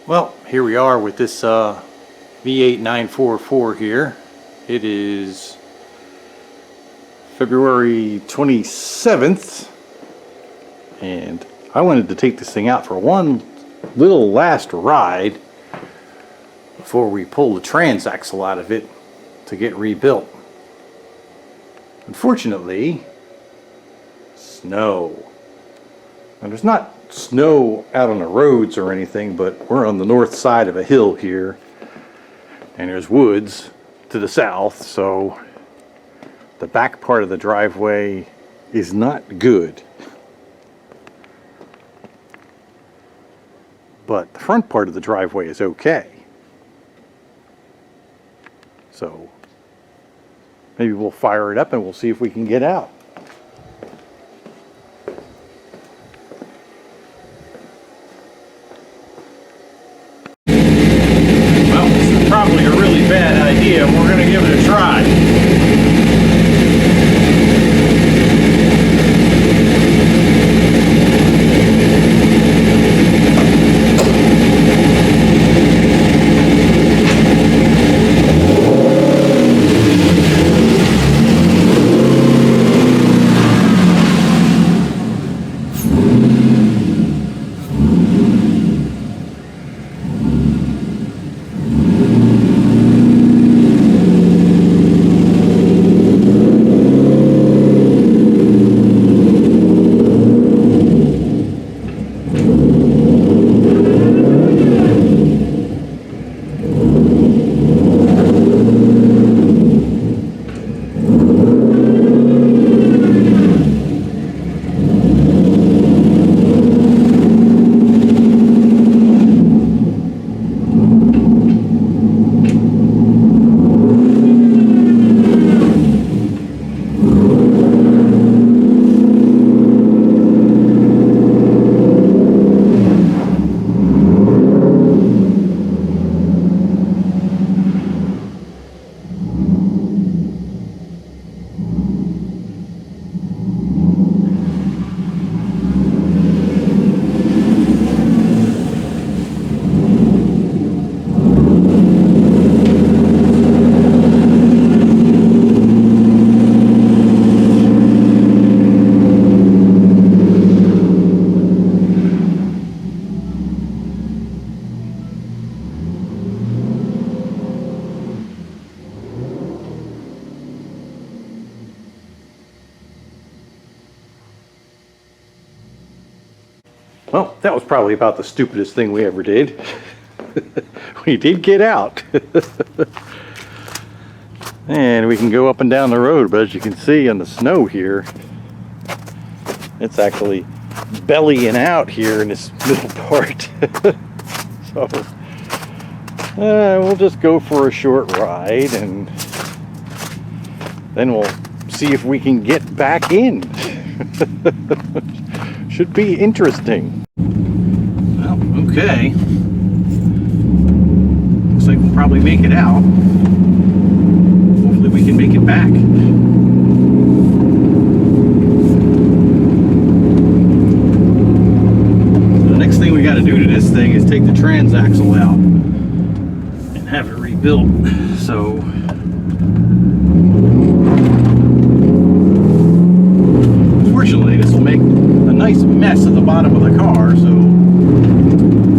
Well, here we are with this V8 944 here. It is February 27th, and I wanted to take this thing out for one little last ride before we pull the transaxle out of it to get rebuilt. Unfortunately, snow. Now, there's not snow out on the roads or anything, but we're on the north side of a hill here, and there's woods to the south, so the back part of the driveway is not good. But the front part of the driveway is okay. So maybe we'll fire it up and we'll see if we can get out. Well, this is probably a really bad idea. We're going to give it a try. Well, that was probably about the stupidest thing we ever did. We did get out. And we can go up and down the road, but as you can see on the snow here, it's actually bellying out here in this middle part. So we'll just go for a short ride and then we'll see if we can get back in. Should be interesting. Well, okay. Looks like we'll probably make it out. Hopefully we can make it back. So the next thing we got to do to this thing is take the transaxle out and have it rebuilt. So unfortunately, this will make a nice mess at the bottom of the car, so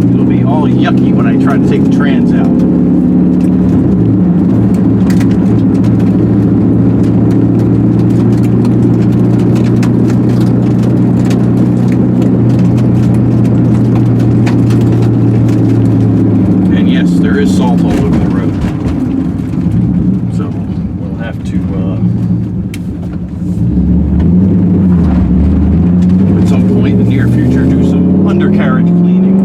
it'll be all yucky when I try to take the trans out. And yes, there is salt all over the road, so we'll have to in the near future do some undercarriage cleaning.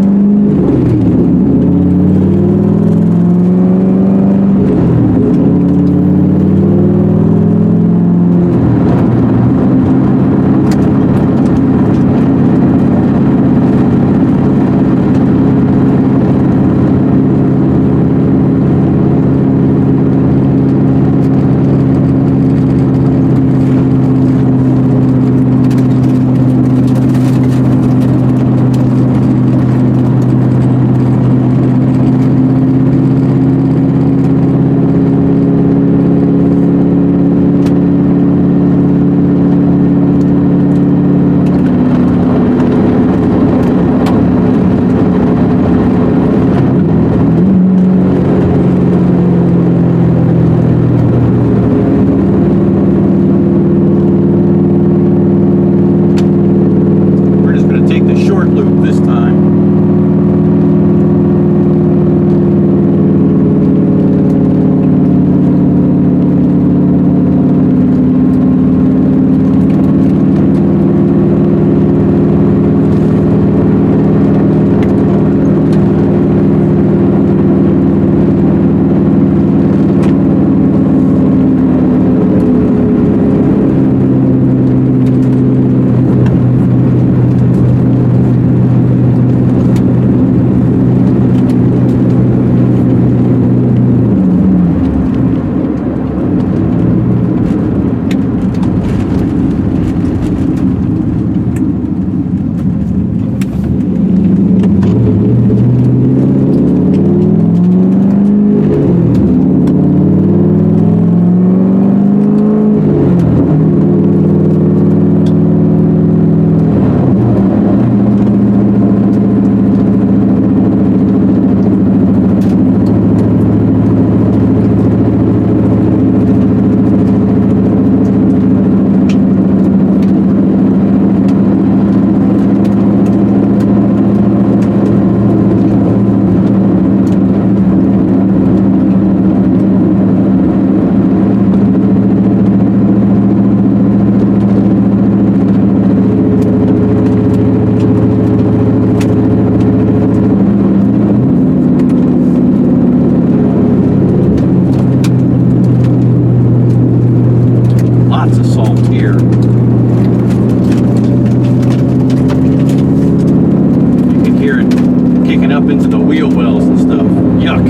kicking up into the wheel wells and stuff. Yuck.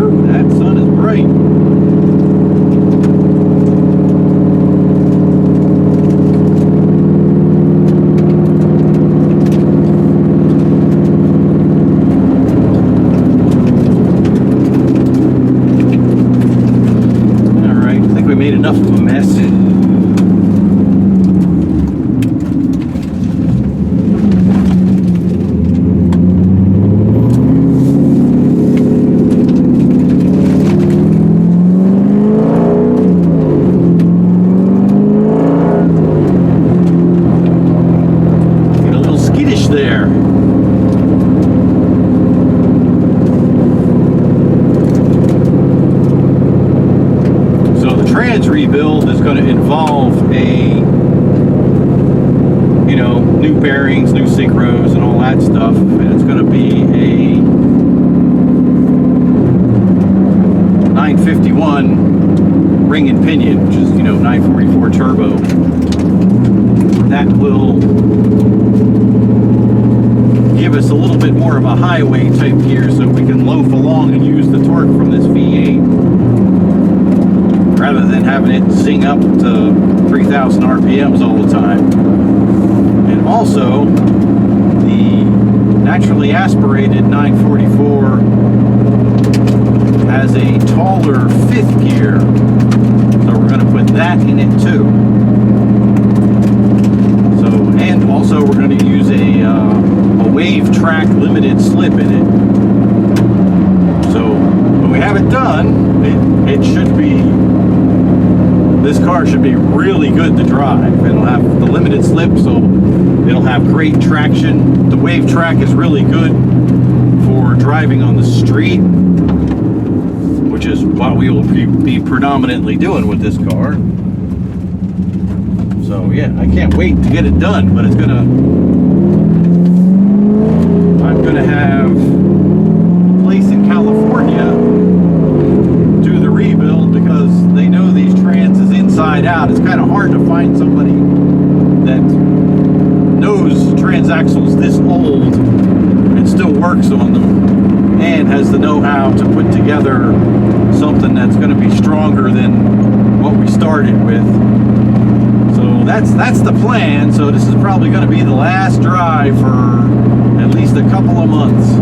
Ooh, that sun is bright. Enough of a mess. Get a little skittish there. Trans rebuild is going to involve a, you know, new bearings, new synchros, and all that stuff, and it's going to be a 951 ring and pinion, which is, you know, 944 turbo. That will give us a little bit more of a highway type gear, so we can loaf along and use the torque from this V8. Rather than having it zing up to 3,000 RPMs all the time. And also, the naturally aspirated 944 has a taller fifth gear, so we're going to put that in it too. So, and also we're going to use a wave track limited slip in it. So when we have it done, it should be. This car should be really good to drive. It'll have the limited slip, so it'll have great traction. The wave track is really good for driving on the street, which is what we will be predominantly doing with this car. So yeah, I can't wait to get it done, but I'm gonna have a place in California do the rebuild because they know these trans is inside out. It's kind of hard to find somebody that knows transaxles this old and still works on them and has the know-how to put together something that's going to be stronger than what we started with. So that's the plan. So this is probably going to be the last drive for at least a couple of months.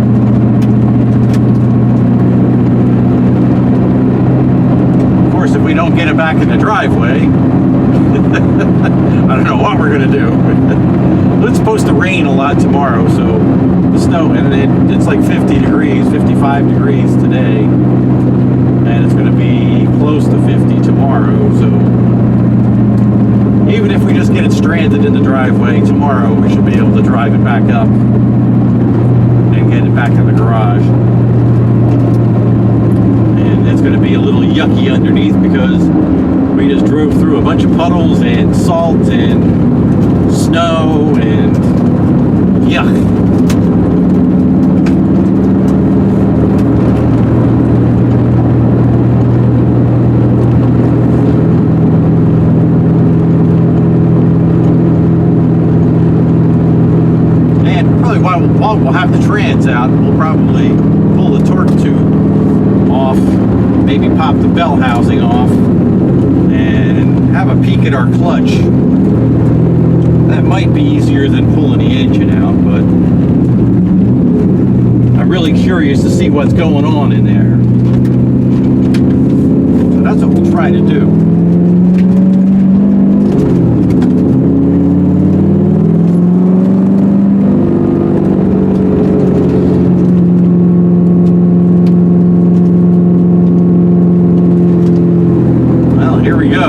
If we don't get it back in the driveway, I don't know what we're gonna do. It's supposed to rain a lot tomorrow, so the snow, and it's like 50 degrees, 55 degrees today, and it's gonna be close to 50 tomorrow. So even if we just get it stranded in the driveway tomorrow, we should be able to drive it back up and get it back in the garage. It's going to be a little yucky underneath because we just drove through a bunch of puddles and salt and snow and yuck. And probably while we'll have the trans out, we'll probably pull the torque tube off, maybe pop the bell housing off, and have a peek at our clutch. That might be easier than pulling the engine out, but I'm really curious to see what's going on in there. So that's what we'll try to do.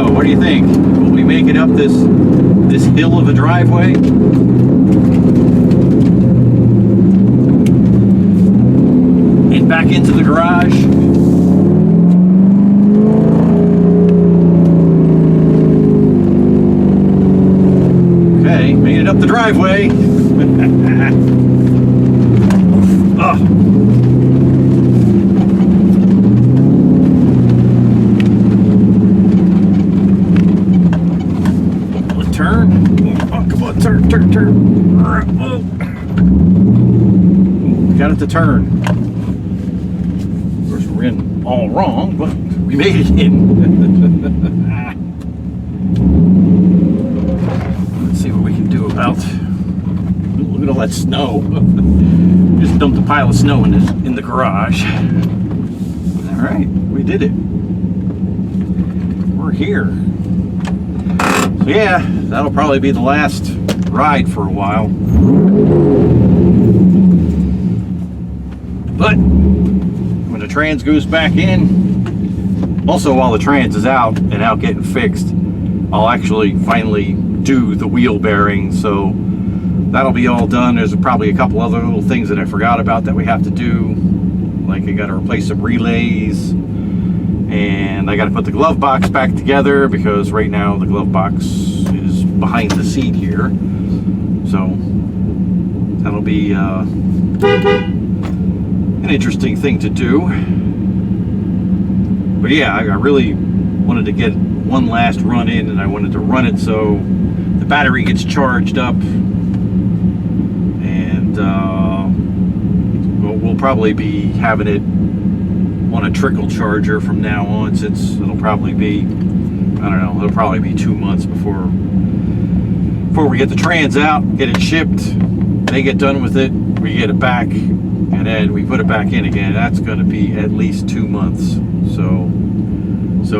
What do you think? Will we make it up this hill of a driveway? And back into the garage? Okay, made it up the driveway. Oh. turn. Oh. Got it to turn. Of course, we're in all wrong, but we made it in. Let's see what we can do about. Look at all that snow. Just dumped a pile of snow in the garage. All right, we did it. We're here. So yeah, that'll probably be the last ride for a while. But when the trans goes back in, also while the trans is out and out getting fixed, I'll actually finally do the wheel bearing. So that'll be all done. There's probably a couple other little things that I forgot about that we have to do. Like I got to replace some relays, and I got to put the glove box back together because right now the glove box is behind the seat here. So that'll be an interesting thing to do. But yeah, I really wanted to get one last run in, and I wanted to run it so the battery gets charged up. And we'll probably be having it on a trickle charger from now on, since it'll probably be, I don't know, it'll probably be 2 months before we get the trans out, get it shipped, they get done with it, we get it back, and then we put it back in again. That's going to be at least 2 months. So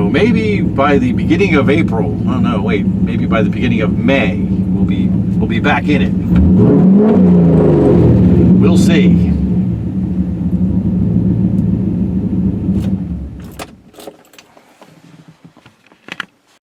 maybe by the beginning of April, oh no, wait, maybe by the beginning of May, we'll be back in it. We'll see.